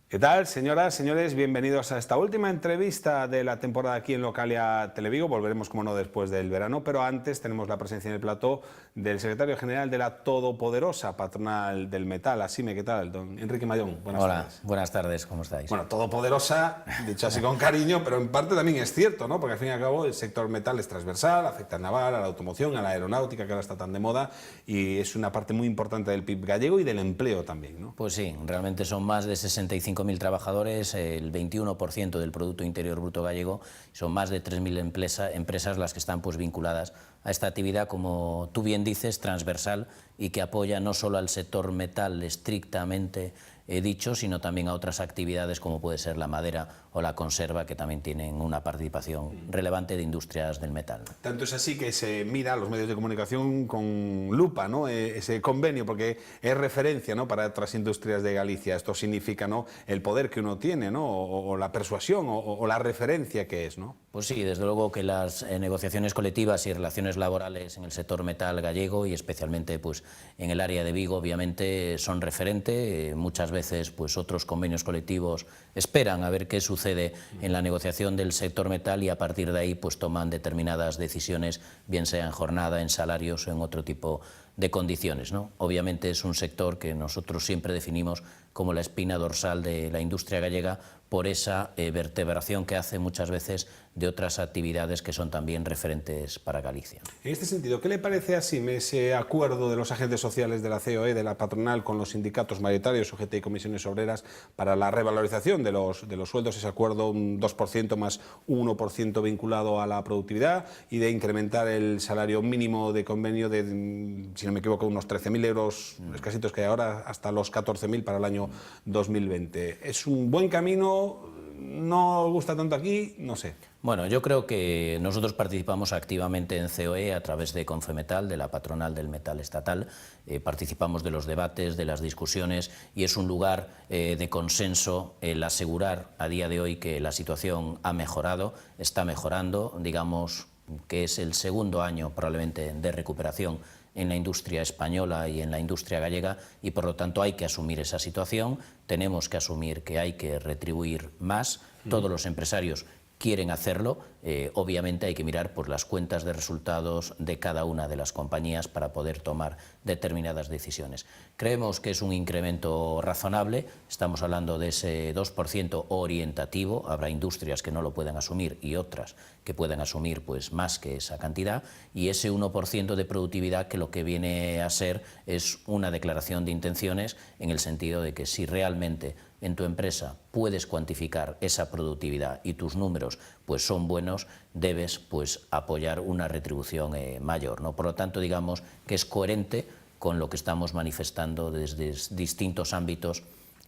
¿Qué tal, señoras, señores? Bienvenidos a esta última entrevista de la temporada aquí en Localia Televigo. Volveremos, como no, después del verano, pero antes tenemos la presencia en el plató del secretario general de la todopoderosa patronal del metal. Asime, ¿qué tal? Don Enrique Mayón, buenas tardes. Buenas tardes, ¿cómo estáis? Bueno, todopoderosa, dicho así con cariño, pero en parte también es cierto, ¿no? Porque al fin y al cabo el sector metal es transversal, afecta al naval, a la automoción, a la aeronáutica, que ahora está tan de moda, y es una parte muy importante del PIB gallego y del empleo también, ¿no? Pues sí, realmente son más de 65.000 trabajadores, el 21% del Producto Interior Bruto gallego, son más de 3.000 empresas las que están pues vinculadas a esta actividad, como tú bien dices, transversal y que apoya no solo al sector metal estrictamente dicho, sino también a otras actividades como puede ser la madera o la conserva, que también tienen una participación relevante de industrias del metal. Tanto es así que se mira a los medios de comunicación con lupa, ¿no? Ese convenio, porque es referencia, ¿no?, para otras industrias de Galicia. Esto significa, ¿no?, el poder que uno tiene, ¿no?, o la persuasión o la referencia que es, ¿no? Pues sí, desde luego que las negociaciones colectivas y relaciones laborales en el sector metal gallego y especialmente pues en el área de Vigo obviamente son referente. Muchas veces pues otros convenios colectivos esperan a ver qué sucede en la negociación del sector metal y a partir de ahí pues toman determinadas decisiones, bien sea en jornada, en salarios o en otro tipo de condiciones, ¿no? Obviamente es un sector que nosotros siempre definimos como la espina dorsal de la industria gallega por esa vertebración que hace muchas veces de otras actividades que son también referentes para Galicia. En este sentido, ¿qué le parece a Asime ese acuerdo de los agentes sociales de la COE, de la patronal, con los sindicatos mayoritarios, UGT y comisiones obreras, para la revalorización de los sueldos? Ese acuerdo, un 2% más un 1% vinculado a la productividad y de incrementar el salario mínimo de convenio de, si no me equivoco, unos 13.000 euros escasitos que hay ahora, hasta los 14.000 para el año 2020. ¿Es un buen camino? ¿No os gusta tanto aquí? No sé. Bueno, yo creo que nosotros participamos activamente en COE a través de Confemetal, de la patronal del metal estatal. Participamos de los debates, de las discusiones y es un lugar de consenso el asegurar a día de hoy que la situación ha mejorado, está mejorando, digamos que es el segundo año probablemente de recuperación en la industria española y en la industria gallega y por lo tanto hay que asumir esa situación, tenemos que asumir que hay que retribuir más, todos los empresarios quieren hacerlo, obviamente hay que mirar por las cuentas de resultados de cada una de las compañías para poder tomar determinadas decisiones. Creemos que es un incremento razonable, estamos hablando de ese 2% orientativo, habrá industrias que no lo puedan asumir y otras que puedan asumir pues más que esa cantidad, y ese 1% de productividad que lo que viene a ser es una declaración de intenciones en el sentido de que si realmente en tu empresa puedes cuantificar esa productividad y tus números pues son buenos, debes pues apoyar una retribución mayor, ¿no? Por lo tanto, digamos que es coherente con lo que estamos manifestando desde distintos ámbitos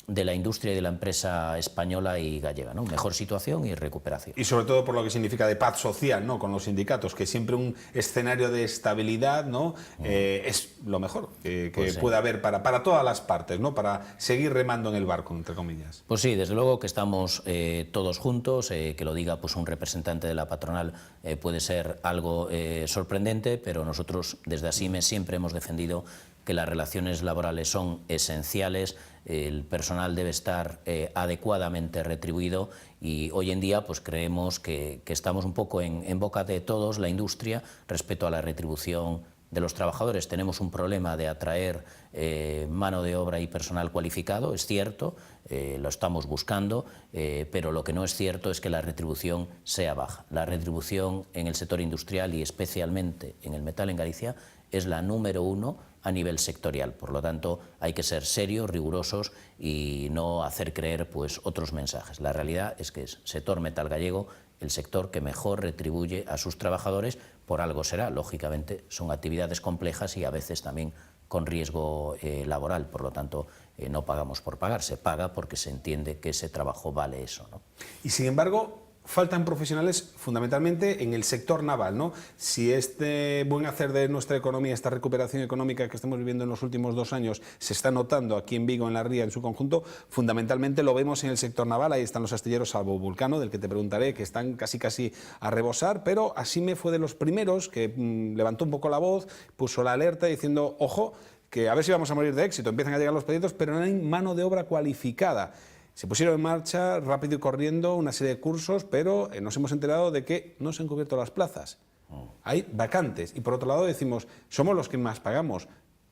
de la industria y de la empresa española y gallega, ¿no? Mejor situación y recuperación. Y sobre todo por lo que significa de paz social, ¿no?, con los sindicatos, que siempre un escenario de estabilidad, ¿no?, es lo mejor que pues puede haber para todas las partes, ¿no?, para seguir remando en el barco, entre comillas. Pues sí, desde luego que estamos todos juntos, que lo diga pues un representante de la patronal puede ser algo sorprendente, pero nosotros desde Asime siempre hemos defendido que las relaciones laborales son esenciales, el personal debe estar adecuadamente retribuido y hoy en día pues creemos que estamos un poco en boca de todos, la industria, respecto a la retribución de los trabajadores. Tenemos un problema de atraer mano de obra y personal cualificado, es cierto, lo estamos buscando, pero lo que no es cierto es que la retribución sea baja. La retribución en el sector industrial y especialmente en el metal en Galicia es la número 1 a nivel sectorial. Por lo tanto, hay que ser serios, rigurosos y no hacer creer pues otros mensajes. La realidad es que es sector metal gallego el sector que mejor retribuye a sus trabajadores, por algo será. Lógicamente son actividades complejas y a veces también con riesgo laboral, por lo tanto no pagamos por pagar, se paga porque se entiende que ese trabajo vale eso, ¿no? Y sin embargo, faltan profesionales fundamentalmente en el sector naval, ¿no? Si este buen hacer de nuestra economía, esta recuperación económica que estamos viviendo en los últimos 2 años, se está notando aquí en Vigo, en la Ría, en su conjunto, fundamentalmente lo vemos en el sector naval. Ahí están los astilleros, salvo Vulcano, del que te preguntaré, que están casi a rebosar, pero Asime fue de los primeros que levantó un poco la voz, puso la alerta diciendo, ojo, que a ver si vamos a morir de éxito, empiezan a llegar los pedidos, pero no hay mano de obra cualificada. Se pusieron en marcha rápido y corriendo una serie de cursos, pero nos hemos enterado de que no se han cubierto las plazas. Hay vacantes. Y por otro lado decimos, somos los que más pagamos.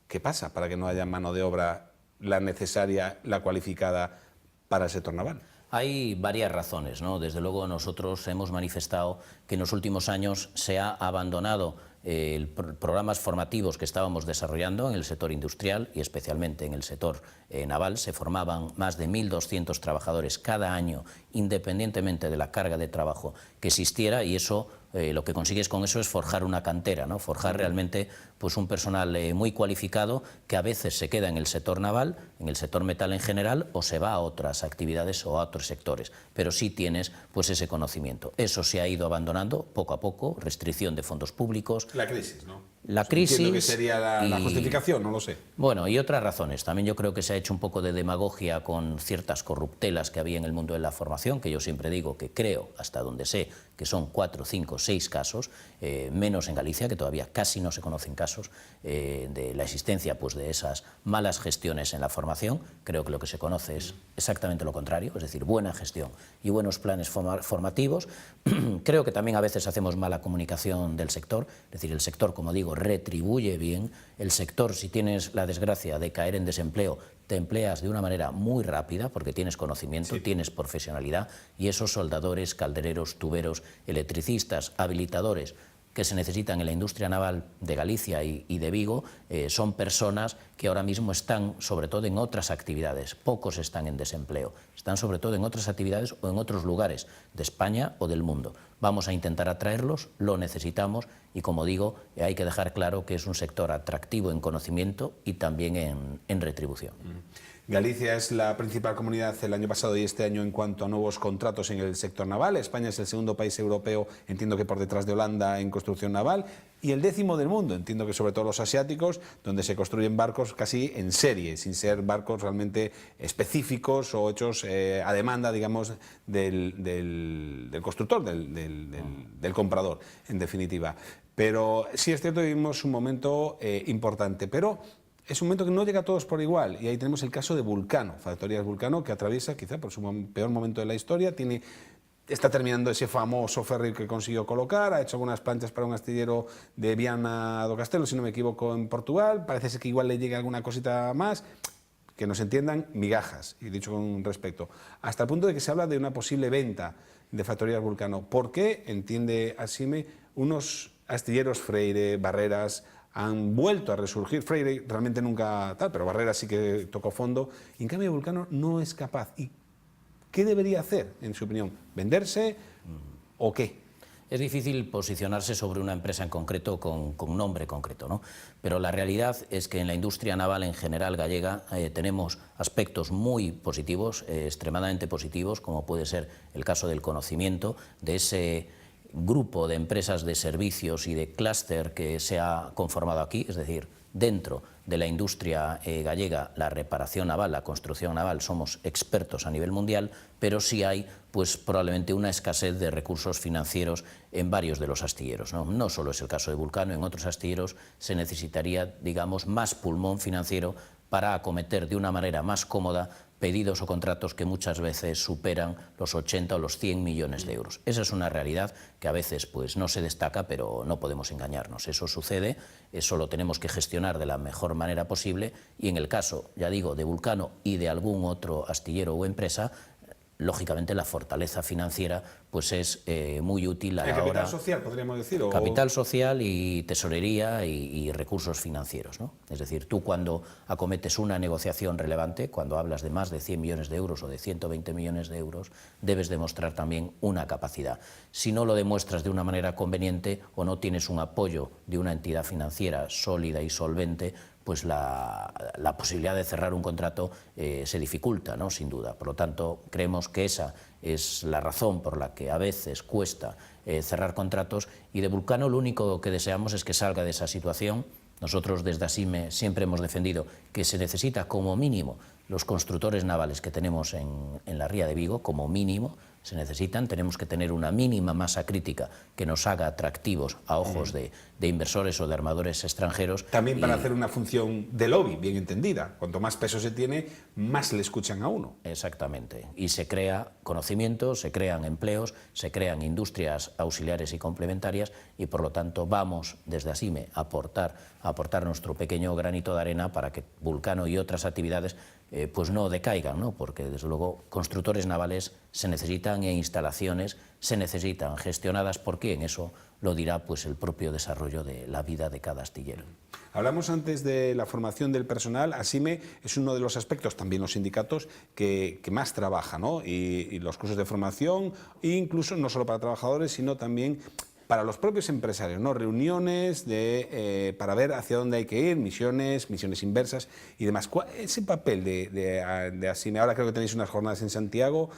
¿Qué pasa para que no haya mano de obra la necesaria, la cualificada para el sector naval? Hay varias razones, ¿no? Desde luego nosotros hemos manifestado que en los últimos años se ha abandonado programas formativos que estábamos desarrollando en el sector industrial y especialmente en el sector naval. Se formaban más de 1.200 trabajadores cada año, independientemente de la carga de trabajo que existiera, y eso lo que consigues con eso es forjar una cantera, ¿no? Forjar realmente pues, un personal muy cualificado que a veces se queda en el sector naval, en el sector metal en general, o se va a otras actividades o a otros sectores, pero sí tienes pues, ese conocimiento. Eso se ha ido abandonando poco a poco, restricción de fondos públicos. La crisis, ¿no? La crisis. Entiendo que sería la justificación, no lo sé. Bueno, y otras razones. También yo creo que se ha hecho un poco de demagogia con ciertas corruptelas que había en el mundo de la formación, que yo siempre digo que creo, hasta donde sé, que son 4, 5, 6 casos, menos en Galicia, que todavía casi no se conocen casos de la existencia pues, de esas malas gestiones en la formación. Creo que lo que se conoce es exactamente lo contrario, es decir, buena gestión y buenos planes formativos. Creo que también a veces hacemos mala comunicación del sector, es decir, el sector, como digo, retribuye bien. El sector, si tienes la desgracia de caer en desempleo, te empleas de una manera muy rápida porque tienes conocimiento, sí, tienes profesionalidad, y esos soldadores, caldereros, tuberos, electricistas, habilitadores que se necesitan en la industria naval de Galicia y de Vigo son personas que ahora mismo están sobre todo en otras actividades. Pocos están en desempleo, están sobre todo en otras actividades o en otros lugares de España o del mundo. Vamos a intentar atraerlos, lo necesitamos, y como digo, hay que dejar claro que es un sector atractivo en conocimiento y también en retribución. Galicia es la principal comunidad el año pasado y este año en cuanto a nuevos contratos en el sector naval. España es el segundo país europeo, entiendo que por detrás de Holanda, en construcción naval, y el 10º del mundo, entiendo que sobre todo los asiáticos, donde se construyen barcos casi en serie, sin ser barcos realmente específicos o hechos a demanda, digamos, del constructor, del comprador, en definitiva. Pero sí es cierto que vivimos un momento importante, pero es un momento que no llega a todos por igual, y ahí tenemos el caso de Vulcano, Factorías Vulcano, que atraviesa quizá por su peor momento de la historia, está terminando ese famoso ferry que consiguió colocar, ha hecho algunas planchas para un astillero de Viana do Castelo, si no me equivoco, en Portugal, parece ser que igual le llega alguna cosita más, que nos entiendan, migajas, y dicho con respecto, hasta el punto de que se habla de una posible venta de Factorías Vulcano. ¿Por qué, entiende Asime, unos astilleros Freire, Barreras, han vuelto a resurgir? Freire realmente nunca tal, pero Barreras sí que tocó fondo, y en cambio Vulcano no es capaz? ¿Y qué debería hacer, en su opinión? ¿Venderse o qué? Es difícil posicionarse sobre una empresa en concreto con nombre concreto, ¿no? Pero la realidad es que en la industria naval en general gallega tenemos aspectos muy positivos, extremadamente positivos, como puede ser el caso del conocimiento, de ese grupo de empresas de servicios y de clúster que se ha conformado aquí, es decir, dentro de la industria gallega, la reparación naval, la construcción naval, somos expertos a nivel mundial, pero sí hay pues, probablemente una escasez de recursos financieros en varios de los astilleros, ¿no? No solo es el caso de Vulcano, en otros astilleros se necesitaría, digamos, más pulmón financiero para acometer de una manera más cómoda pedidos o contratos que muchas veces superan los 80 o los 100 millones de euros. Esa es una realidad que a veces pues, no se destaca, pero no podemos engañarnos. Eso sucede, eso lo tenemos que gestionar de la mejor manera posible, y en el caso, ya digo, de Vulcano y de algún otro astillero o empresa, lógicamente la fortaleza financiera pues es muy útil a la hora... ¿Capital social, podríamos decir? ¿O? Capital social y tesorería y recursos financieros, ¿no? Es decir, tú cuando acometes una negociación relevante, cuando hablas de más de 100 millones de euros o de 120 millones de euros, debes demostrar también una capacidad. Si no lo demuestras de una manera conveniente o no tienes un apoyo de una entidad financiera sólida y solvente, pues la posibilidad de cerrar un contrato se dificulta, ¿no? Sin duda. Por lo tanto, creemos que esa es la razón por la que a veces cuesta cerrar contratos, y de Vulcano lo único que deseamos es que salga de esa situación. Nosotros desde Asime siempre hemos defendido que se necesita como mínimo los constructores navales que tenemos en la ría de Vigo, como mínimo, se necesitan. Tenemos que tener una mínima masa crítica que nos haga atractivos a ojos de inversores o de armadores extranjeros. También para hacer una función de lobby, bien entendida. Cuanto más peso se tiene, más le escuchan a uno. Exactamente. Y se crea conocimiento, se crean empleos, se crean industrias auxiliares y complementarias, y por lo tanto vamos desde ASIME a aportar nuestro pequeño granito de arena para que Vulcano y otras actividades pues no decaigan, ¿no? Porque desde luego constructores navales se necesitan e instalaciones se necesitan gestionadas, porque en eso lo dirá pues el propio desarrollo de la vida de cada astillero. Hablamos antes de la formación del personal. ASIME es uno de los aspectos, también los sindicatos, que más trabaja, ¿no? Y los cursos de formación, incluso no solo para trabajadores, sino también para los propios empresarios, ¿no? Reuniones para ver hacia dónde hay que ir, misiones inversas y demás. ¿Cuál es ese papel de ASIME? Ahora creo que tenéis unas jornadas en Santiago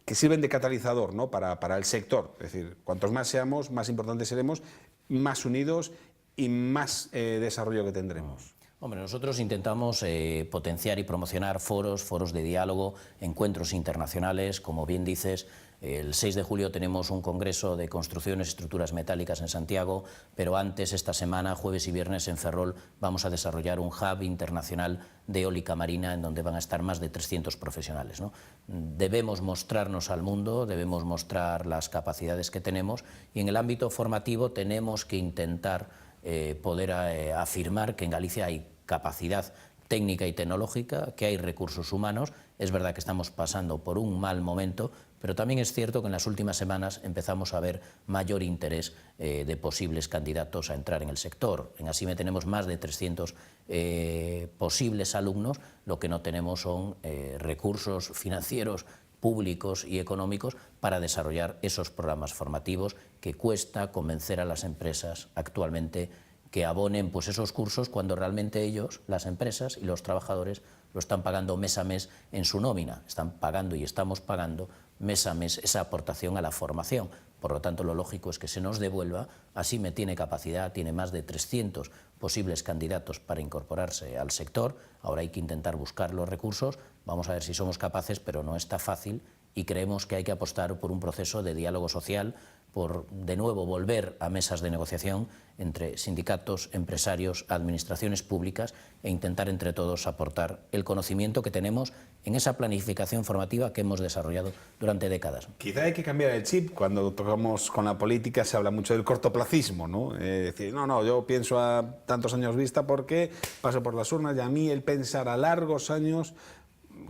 que sirven de catalizador, ¿no? para el sector. Es decir, cuantos más seamos, más importantes seremos, más unidos y más desarrollo que tendremos. Hombre, nosotros intentamos potenciar y promocionar foros de diálogo, encuentros internacionales. Como bien dices, el 6 de julio tenemos un congreso de construcciones y estructuras metálicas en Santiago, pero antes, esta semana, jueves y viernes, en Ferrol, vamos a desarrollar un hub internacional de eólica marina en donde van a estar más de 300 profesionales, ¿no? Debemos mostrarnos al mundo, debemos mostrar las capacidades que tenemos, y en el ámbito formativo tenemos que intentar poder afirmar que en Galicia hay capacidad técnica y tecnológica, que hay recursos humanos. Es verdad que estamos pasando por un mal momento, pero también es cierto que en las últimas semanas empezamos a ver mayor interés de posibles candidatos a entrar en el sector. En ASIME tenemos más de 300 posibles alumnos. Lo que no tenemos son recursos financieros públicos y económicos para desarrollar esos programas formativos, que cuesta convencer a las empresas actualmente que abonen pues esos cursos, cuando realmente ellos, las empresas y los trabajadores, lo están pagando mes a mes en su nómina. Están pagando y estamos pagando mes a mes esa aportación a la formación. Por lo tanto, lo lógico es que se nos devuelva. ASIME tiene capacidad, tiene más de 300 posibles candidatos para incorporarse al sector. Ahora hay que intentar buscar los recursos. Vamos a ver si somos capaces, pero no está fácil, y creemos que hay que apostar por un proceso de diálogo social, por, de nuevo, volver a mesas de negociación entre sindicatos, empresarios, administraciones públicas, e intentar entre todos aportar el conocimiento que tenemos en esa planificación formativa que hemos desarrollado durante décadas. Quizá hay que cambiar el chip. Cuando tocamos con la política se habla mucho del cortoplacismo, ¿no? Decir, no, yo pienso a tantos años vista porque paso por las urnas, y a mí el pensar a largos años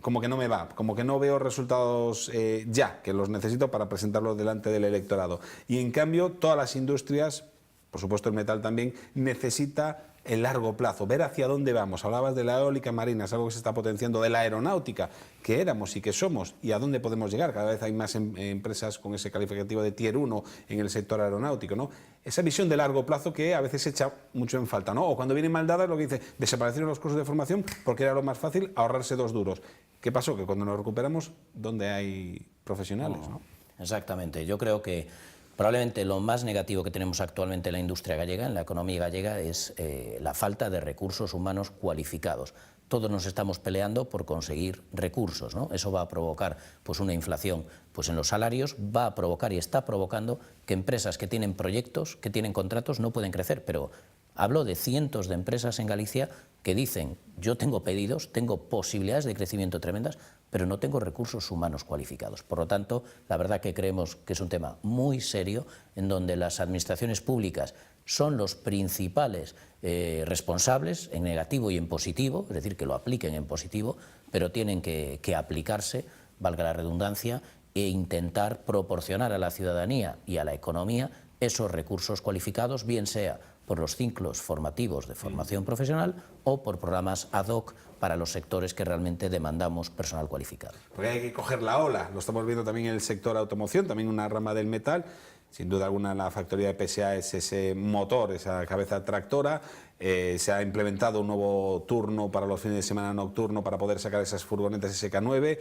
como que no me va, como que no veo resultados ya, que los necesito para presentarlos delante del electorado. Y en cambio, todas las industrias, por supuesto el metal también, necesita el largo plazo, ver hacia dónde vamos. Hablabas de la eólica marina, es algo que se está potenciando, de la aeronáutica, que éramos y que somos, y a dónde podemos llegar. Cada vez hay más empresas con ese calificativo de Tier 1 en el sector aeronáutico, ¿no? Esa visión de largo plazo que a veces se echa mucho en falta, ¿no? O cuando vienen mal dadas, lo que dice, desaparecieron los cursos de formación porque era lo más fácil ahorrarse 2 duros. ¿Qué pasó? Que cuando nos recuperamos, ¿dónde hay profesionales, no? Exactamente. Yo creo que probablemente lo más negativo que tenemos actualmente en la industria gallega, en la economía gallega, es la falta de recursos humanos cualificados. Todos nos estamos peleando por conseguir recursos, ¿no? Eso va a provocar pues una inflación pues en los salarios, va a provocar y está provocando que empresas que tienen proyectos, que tienen contratos, no pueden crecer. Pero hablo de cientos de empresas en Galicia que dicen, yo tengo pedidos, tengo posibilidades de crecimiento tremendas, pero no tengo recursos humanos cualificados. Por lo tanto, la verdad que creemos que es un tema muy serio, en donde las administraciones públicas son los principales responsables, en negativo y en positivo, es decir, que lo apliquen en positivo, pero tienen que aplicarse, valga la redundancia, e intentar proporcionar a la ciudadanía y a la economía esos recursos cualificados, bien sea por los ciclos formativos de formación profesional o por programas ad hoc para los sectores que realmente demandamos personal cualificado. Porque hay que coger la ola, lo estamos viendo también en el sector automoción, también una rama del metal. Sin duda alguna la factoría de PSA es ese motor, esa cabeza tractora. Se ha implementado un nuevo turno para los fines de semana nocturno para poder sacar esas furgonetas SK9.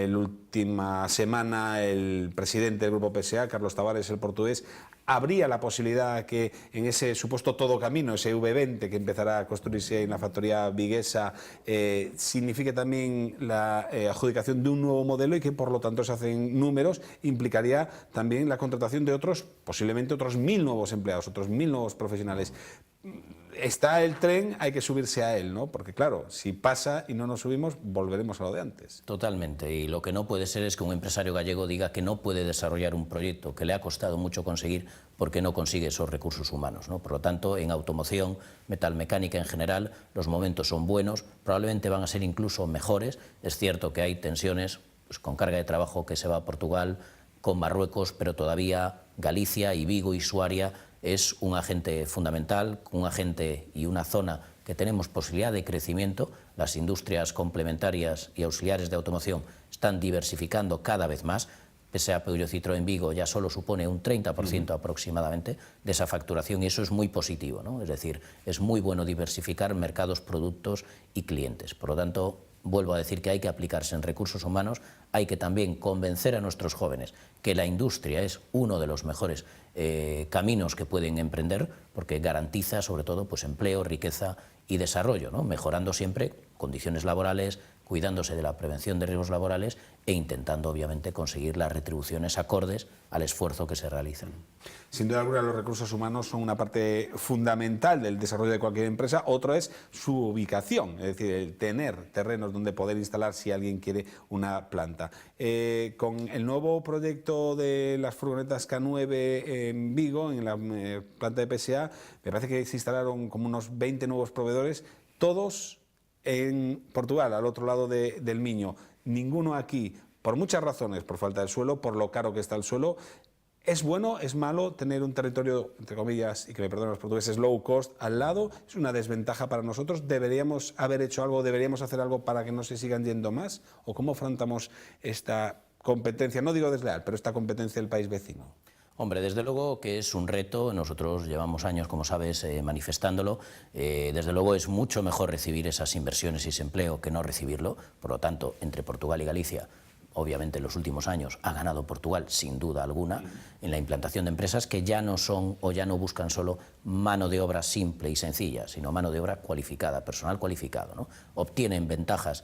La última semana el presidente del grupo PSA, Carlos Tavares, el portugués, habría la posibilidad que en ese supuesto todo camino, ese V20 que empezará a construirse en la factoría viguesa, signifique también la adjudicación de un nuevo modelo y que por lo tanto se hacen números, implicaría también la contratación de otros, posiblemente otros 1000 nuevos empleados, otros 1000 nuevos profesionales. Está el tren, hay que subirse a él, ¿no? Porque claro, si pasa y no nos subimos, volveremos a lo de antes. Totalmente, y lo que no puede ser es que un empresario gallego diga que no puede desarrollar un proyecto que le ha costado mucho conseguir porque no consigue esos recursos humanos, ¿no? Por lo tanto, en automoción, metalmecánica en general, los momentos son buenos, probablemente van a ser incluso mejores. Es cierto que hay tensiones pues, con carga de trabajo que se va a Portugal, con Marruecos, pero todavía Galicia y Vigo y Suaria es un agente fundamental, un agente y una zona que tenemos posibilidad de crecimiento. Las industrias complementarias y auxiliares de automoción están diversificando cada vez más. PSA Peugeot Citroën Vigo ya solo supone un 30% aproximadamente de esa facturación y eso es muy positivo, ¿no? Es decir, es muy bueno diversificar mercados, productos y clientes. Por lo tanto, vuelvo a decir que hay que aplicarse en recursos humanos, hay que también convencer a nuestros jóvenes que la industria es uno de los mejores caminos que pueden emprender porque garantiza sobre todo pues, empleo, riqueza y desarrollo, ¿no? Mejorando siempre condiciones laborales, cuidándose de la prevención de riesgos laborales e intentando obviamente conseguir las retribuciones acordes al esfuerzo que se realiza. Sin duda alguna los recursos humanos son una parte fundamental del desarrollo de cualquier empresa. Otro es su ubicación, es decir, el tener terrenos donde poder instalar si alguien quiere una planta. Con el nuevo proyecto de las furgonetas K9 en Vigo, en la planta de PSA, me parece que se instalaron como unos 20 nuevos proveedores, todos en Portugal, al otro lado del Miño. Ninguno aquí, por muchas razones, por falta de suelo, por lo caro que está el suelo. ¿Es bueno, es malo tener un territorio, entre comillas, y que me perdonen los portugueses, low cost al lado? ¿Es una desventaja para nosotros? ¿Deberíamos haber hecho algo, deberíamos hacer algo para que no se sigan yendo más? ¿O cómo afrontamos esta competencia, no digo desleal, pero esta competencia del país vecino? Hombre, desde luego que es un reto, nosotros llevamos años, como sabes, manifestándolo, desde luego es mucho mejor recibir esas inversiones y ese empleo que no recibirlo, por lo tanto, entre Portugal y Galicia, obviamente en los últimos años ha ganado Portugal, sin duda alguna, en la implantación de empresas que ya no son o ya no buscan solo mano de obra simple y sencilla, sino mano de obra cualificada, personal cualificado, ¿no? Obtienen ventajas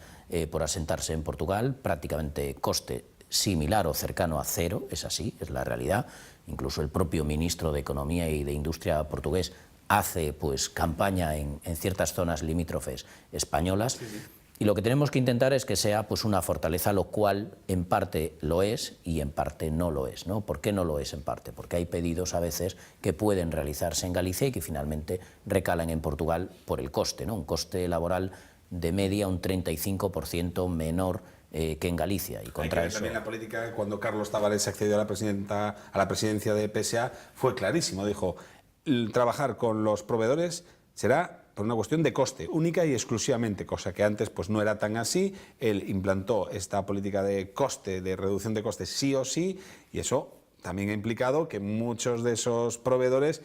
por asentarse en Portugal, prácticamente coste similar o cercano a cero, es así, es la realidad. Incluso el propio ministro de Economía y de Industria portugués hace pues, campaña en ciertas zonas limítrofes españolas. Sí. Y lo que tenemos que intentar es que sea pues, una fortaleza, lo cual en parte lo es y en parte no lo es, ¿no? ¿Por qué no lo es en parte? Porque hay pedidos a veces que pueden realizarse en Galicia y que finalmente recalan en Portugal por el coste, ¿no? Un coste laboral de media un 35% menor que en Galicia. Y contra eso también la política, cuando Carlos Tavares accedió a la presidencia de PSA, fue clarísimo. Dijo, trabajar con los proveedores será por una cuestión de coste, única y exclusivamente, cosa que antes pues, no era tan así. Él implantó esta política de coste, de reducción de costes sí o sí, y eso también ha implicado que muchos de esos proveedores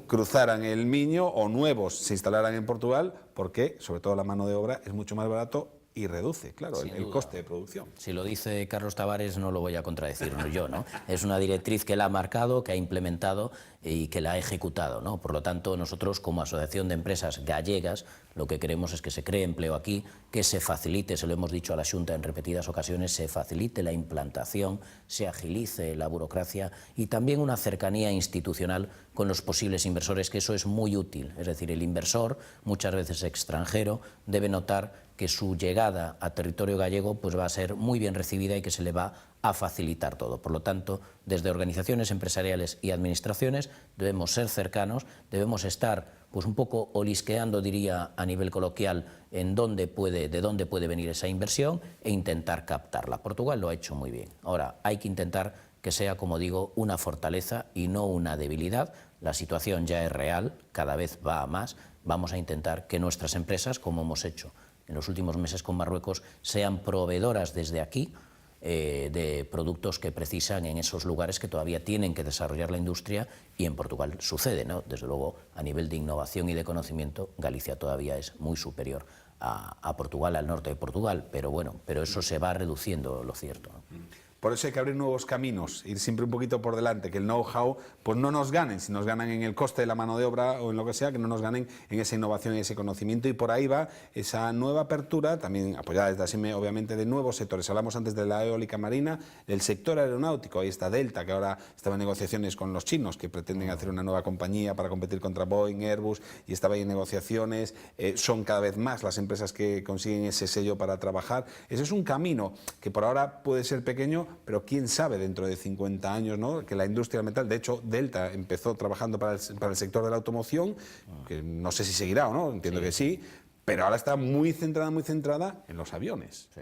cruzaran el Miño o nuevos se instalaran en Portugal, porque sobre todo la mano de obra es mucho más barato y reduce, claro, el coste de producción. Si lo dice Carlos Tavares no lo voy a contradecir yo, ¿no? Es una directriz que él ha marcado, que ha implementado y que la ha ejecutado, ¿no? Por lo tanto, nosotros como Asociación de Empresas Gallegas lo que queremos es que se cree empleo aquí, que se facilite, se lo hemos dicho a la Xunta en repetidas ocasiones, se facilite la implantación, se agilice la burocracia y también una cercanía institucional con los posibles inversores, que eso es muy útil. Es decir, el inversor, muchas veces extranjero, debe notar que su llegada a territorio gallego pues va a ser muy bien recibida y que se le va a facilitar todo. Por lo tanto, desde organizaciones empresariales y administraciones debemos ser cercanos, debemos estar pues un poco olisqueando, diría a nivel coloquial, de dónde puede venir esa inversión e intentar captarla. Portugal lo ha hecho muy bien. Ahora, hay que intentar que sea, como digo, una fortaleza y no una debilidad. La situación ya es real, cada vez va a más. Vamos a intentar que nuestras empresas, como hemos hecho en los últimos meses con Marruecos, sean proveedoras desde aquí de productos que precisan en esos lugares que todavía tienen que desarrollar la industria, y en Portugal sucede, ¿no? Desde luego, a nivel de innovación y de conocimiento, Galicia todavía es muy superior a Portugal, al norte de Portugal, pero bueno, pero eso se va reduciendo, lo cierto, ¿no? Por eso hay que abrir nuevos caminos, ir siempre un poquito por delante, que el know-how pues no nos ganen, si nos ganan en el coste de la mano de obra o en lo que sea, que no nos ganen en esa innovación y ese conocimiento. Y por ahí va esa nueva apertura, también apoyada desde ASIME, obviamente, de nuevos sectores. Hablamos antes de la eólica marina, del sector aeronáutico. Ahí está Delta, que ahora estaba en negociaciones con los chinos, que pretenden hacer una nueva compañía para competir contra Boeing, Airbus, y estaba ahí en negociaciones. Son cada vez más las empresas que consiguen ese sello para trabajar. Ese es un camino que por ahora puede ser pequeño, pero quién sabe dentro de 50 años, ¿no? Que la industria del metal, de hecho, Delta empezó trabajando para el sector de la automoción, que no sé si seguirá o no, entiendo que sí, pero ahora está muy centrada en los aviones. Sí.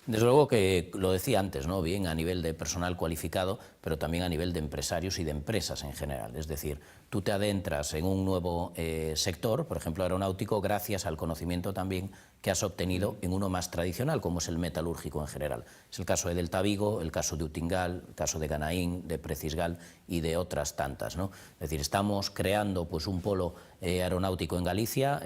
Desde luego que lo decía antes, ¿no? Bien a nivel de personal cualificado, pero también a nivel de empresarios y de empresas en general. Es decir, tú te adentras en un nuevo sector, por ejemplo aeronáutico, gracias al conocimiento también que has obtenido en uno más tradicional, como es el metalúrgico en general. Es el caso de Delta Vigo, el caso de Utingal, el caso de Ganaín, de Precisgal y de otras tantas, ¿no? Es decir, estamos creando pues un polo aeronáutico en Galicia,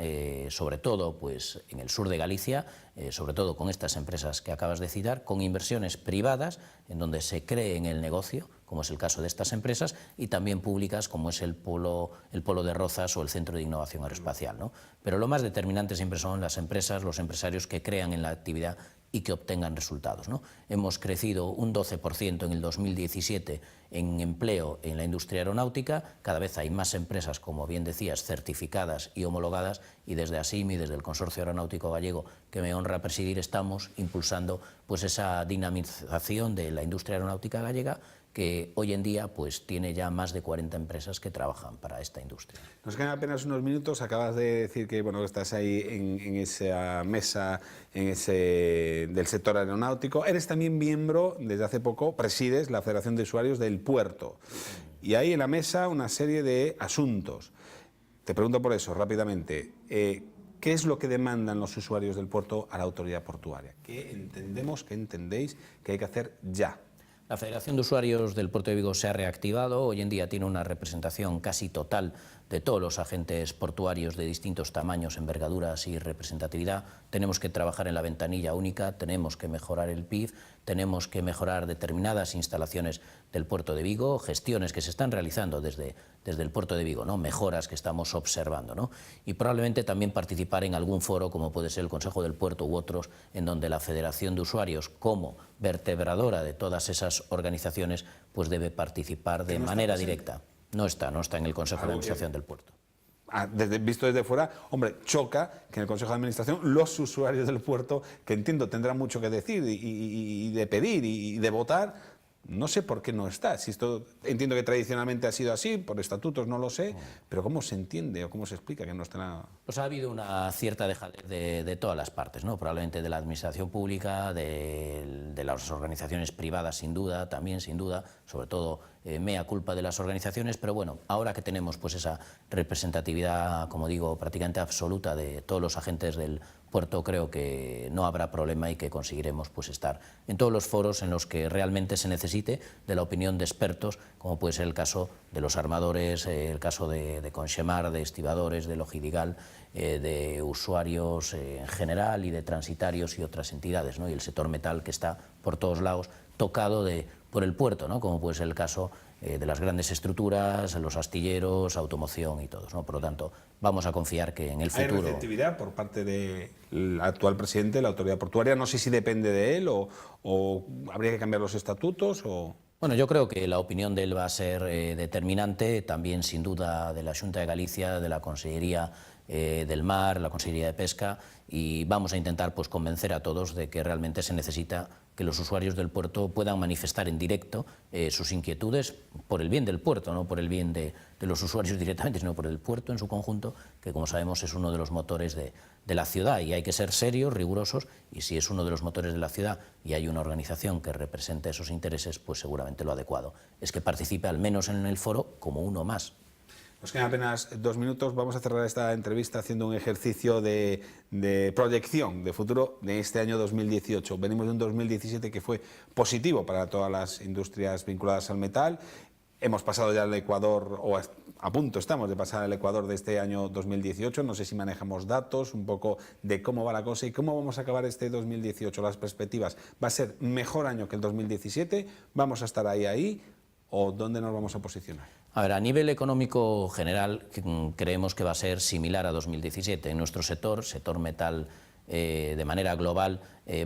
sobre todo pues en el sur de Galicia, sobre todo con estas empresas que acabas de citar, con inversiones privadas en donde se cree en el negocio, como es el caso de estas empresas, y también públicas, como es el polo de Rozas o el Centro de Innovación Aeroespacial, ¿no? Pero lo más determinante siempre son las empresas, los empresarios que crean en la actividad y que obtengan resultados, ¿no? Hemos crecido un 12% en el 2017 en empleo en la industria aeronáutica, cada vez hay más empresas, como bien decías, certificadas y homologadas, y desde ASIMI, desde el Consorcio Aeronáutico Gallego, que me honra presidir, estamos impulsando pues esa dinamización de la industria aeronáutica gallega, que hoy en día pues tiene ya más de 40 empresas que trabajan para esta industria. Nos quedan apenas unos minutos. Acabas de decir que bueno, estás ahí en esa mesa del sector aeronáutico. Eres también miembro, desde hace poco, presides la Federación de Usuarios del Puerto. Y hay en la mesa una serie de asuntos. Te pregunto por eso, rápidamente. ¿Qué es lo que demandan los usuarios del puerto a la autoridad portuaria? ¿Qué entendéis que hay que hacer ya? La Federación de Usuarios del Puerto de Vigo se ha reactivado, hoy en día tiene una representación casi total de todos los agentes portuarios de distintos tamaños, envergaduras y representatividad. Tenemos que trabajar en la ventanilla única, tenemos que mejorar el PIB, tenemos que mejorar determinadas instalaciones del Puerto de Vigo, gestiones que se están realizando desde el Puerto de Vigo, ¿no? Mejoras que estamos observando, ¿no? Y probablemente también participar en algún foro, como puede ser el Consejo del Puerto u otros, en donde la Federación de Usuarios, como vertebradora de todas esas organizaciones, pues debe participar de manera directa. No está en el Consejo de Administración del Puerto. Visto desde fuera, hombre, choca que en el Consejo de Administración los usuarios del puerto, que entiendo tendrán mucho que decir y de pedir y de votar, no sé por qué no está. Si esto entiendo que tradicionalmente ha sido así, por estatutos no lo sé, pero ¿cómo se entiende o cómo se explica que no está? Pues ha habido una cierta dejadez de todas las partes, ¿no? Probablemente de la administración pública, de las organizaciones privadas sin duda, también sin duda, sobre todo mea culpa de las organizaciones, pero bueno, ahora que tenemos pues esa representatividad, como digo, prácticamente absoluta de todos los agentes del puerto, creo que no habrá problema y que conseguiremos pues estar en todos los foros en los que realmente se necesite de la opinión de expertos, como puede ser el caso de los armadores, el caso de Conxemar, de estibadores, de Logidigal, de usuarios en general y de transitarios y otras entidades, ¿no? Y el sector metal, que está por todos lados tocado por el puerto, ¿no? Como puede ser el caso de las grandes estructuras, los astilleros, automoción y todos, ¿no? Por lo tanto, vamos a confiar que en el futuro... ¿Hay receptividad por parte del actual presidente de la autoridad portuaria? No sé si depende de él o habría que cambiar los estatutos o... Bueno, yo creo que la opinión de él va a ser determinante, también sin duda de la Xunta de Galicia, de la Consellería del Mar, la Consellería de Pesca, y vamos a intentar pues convencer a todos de que realmente se necesita que los usuarios del puerto puedan manifestar en directo sus inquietudes por el bien del puerto, no por el bien de los usuarios directamente, sino por el puerto en su conjunto, que como sabemos es uno de los motores de la ciudad, y hay que ser serios, rigurosos, y si es uno de los motores de la ciudad y hay una organización que represente esos intereses, pues seguramente lo adecuado es que participe al menos en el foro como uno más. Nos quedan apenas 2 minutos. Vamos a cerrar esta entrevista haciendo un ejercicio de proyección de futuro de este año 2018. Venimos de un 2017 que fue positivo para todas las industrias vinculadas al metal. Hemos pasado ya el Ecuador, o a punto estamos de pasar el Ecuador de este año 2018. No sé si manejamos datos un poco de cómo va la cosa y cómo vamos a acabar este 2018. Las perspectivas, ¿va a ser mejor año que el 2017? ¿Vamos a estar ahí? ¿O dónde nos vamos a posicionar? A ver, a nivel económico general, creemos que va a ser similar a 2017. En nuestro sector metal, de manera global,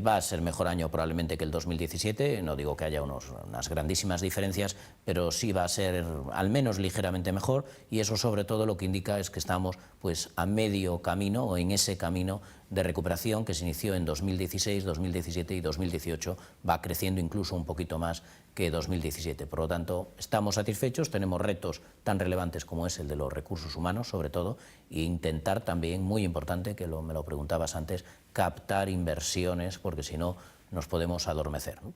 va a ser mejor año probablemente que el 2017, no digo que haya unas grandísimas diferencias, pero sí va a ser al menos ligeramente mejor, y eso sobre todo lo que indica es que estamos pues a medio camino, o en ese camino de recuperación que se inició en 2016, 2017 y 2018, va creciendo incluso un poquito más que 2017. Por lo tanto, estamos satisfechos, tenemos retos tan relevantes como es el de los recursos humanos, sobre todo, e intentar también, muy importante, que me lo preguntabas antes, captar inversiones, porque si no nos podemos adormecer, ¿no?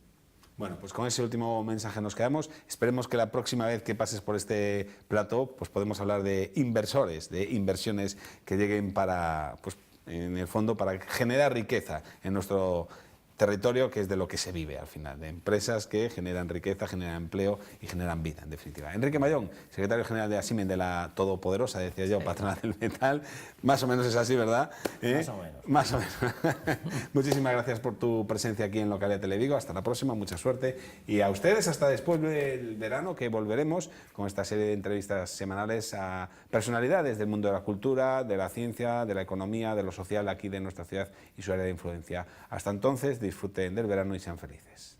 Bueno, pues con ese último mensaje nos quedamos. Esperemos que la próxima vez que pases por este plató, pues podemos hablar de inversores, de inversiones que lleguen para, pues en el fondo, para generar riqueza en nuestro territorio, que es de lo que se vive al final, de empresas que generan riqueza, generan empleo y generan vida, en definitiva. Enrique Mayón, secretario general de Asimen, de la Todopoderosa, decía yo, patronal del metal, más o menos es así, ¿verdad? Más o menos. Más o menos. Muchísimas gracias por tu presencia aquí en Localia Televigo, hasta la próxima, mucha suerte, y a ustedes hasta después del verano, que volveremos con esta serie de entrevistas semanales a personalidades del mundo de la cultura, de la ciencia, de la economía, de lo social aquí de nuestra ciudad y su área de influencia. Hasta entonces, disfruten del verano y sean felices.